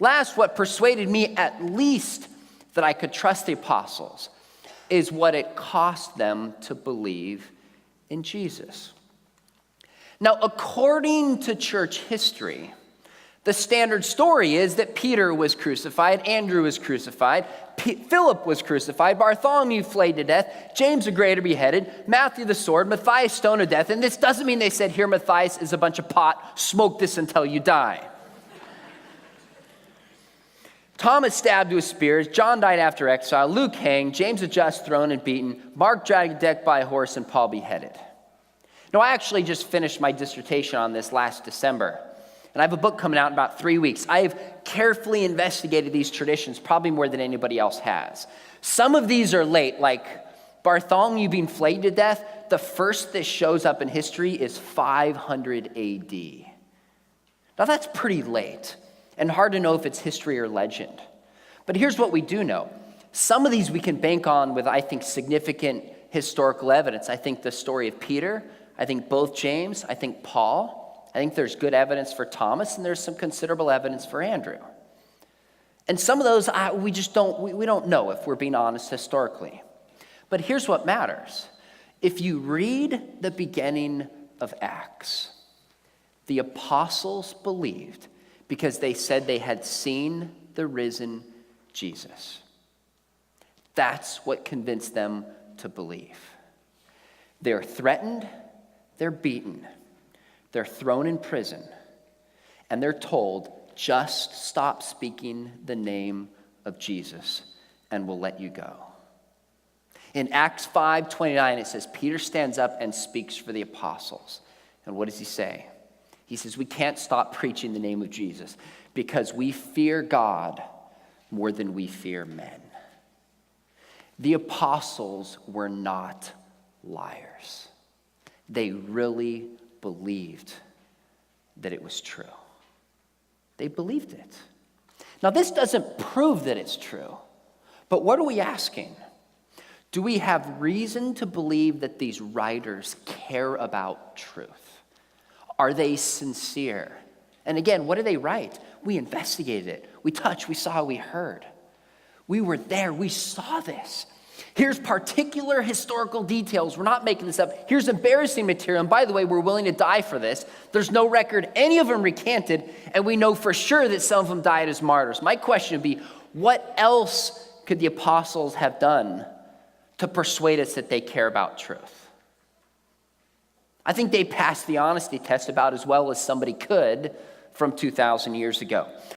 Last, what persuaded me at least that I could trust the apostles is what it cost them to believe in Jesus. Now, according to church history, the standard story is that Peter was crucified, Andrew was crucified, Philip was crucified, Bartholomew flayed to death, James the Greater beheaded, Matthew the sword, Matthias stoned to death. And this doesn't mean they said, here, Matthias is a bunch of pot, smoke this until you die. Thomas stabbed with spears, John died after exile, Luke hanged, James the just thrown and beaten, Mark dragged decked by a horse, and Paul beheaded. Now, I actually just finished my dissertation on this last December. And I have a book coming out in about 3 weeks. I have carefully investigated these traditions, probably more than anybody else has. Some of these are late, like Bartholomew being flayed to death. The first that shows up in history is 500 AD. Now that's pretty late, and hard to know if it's history or legend. But here's what we do know. Some of these we can bank on with, I think, significant historical evidence. I think the story of Peter, I think both James, I think Paul. I think there's good evidence for Thomas, and there's some considerable evidence for Andrew. And some of those, we don't know if we're being honest historically. But here's what matters. If you read the beginning of Acts, the apostles believed because they said they had seen the risen Jesus. That's what convinced them to believe. They're threatened, they're beaten, they're thrown in prison, and they're told, just stop speaking the name of Jesus and we'll let you go. In Acts 5:29, it says, Peter stands up and speaks for the apostles. And what does he say? He says, we can't stop preaching the name of Jesus because we fear God more than we fear men. The apostles were not liars. They really believed that it was true. They believed it. Now, this doesn't prove that it's true, but what are we asking? Do we have reason to believe that these writers care about truth? Are they sincere? And again, what do they write? We investigated it. We touched, we saw, we heard. We were there, we saw this. Here's particular historical details. We're not making this up. Here's embarrassing material. And by the way, we're willing to die for this. There's no record any of them recanted, and we know for sure that some of them died as martyrs. My question would be, what else could the apostles have done to persuade us that they care about truth? I think they passed the honesty test about as well as somebody could from 2,000 years ago.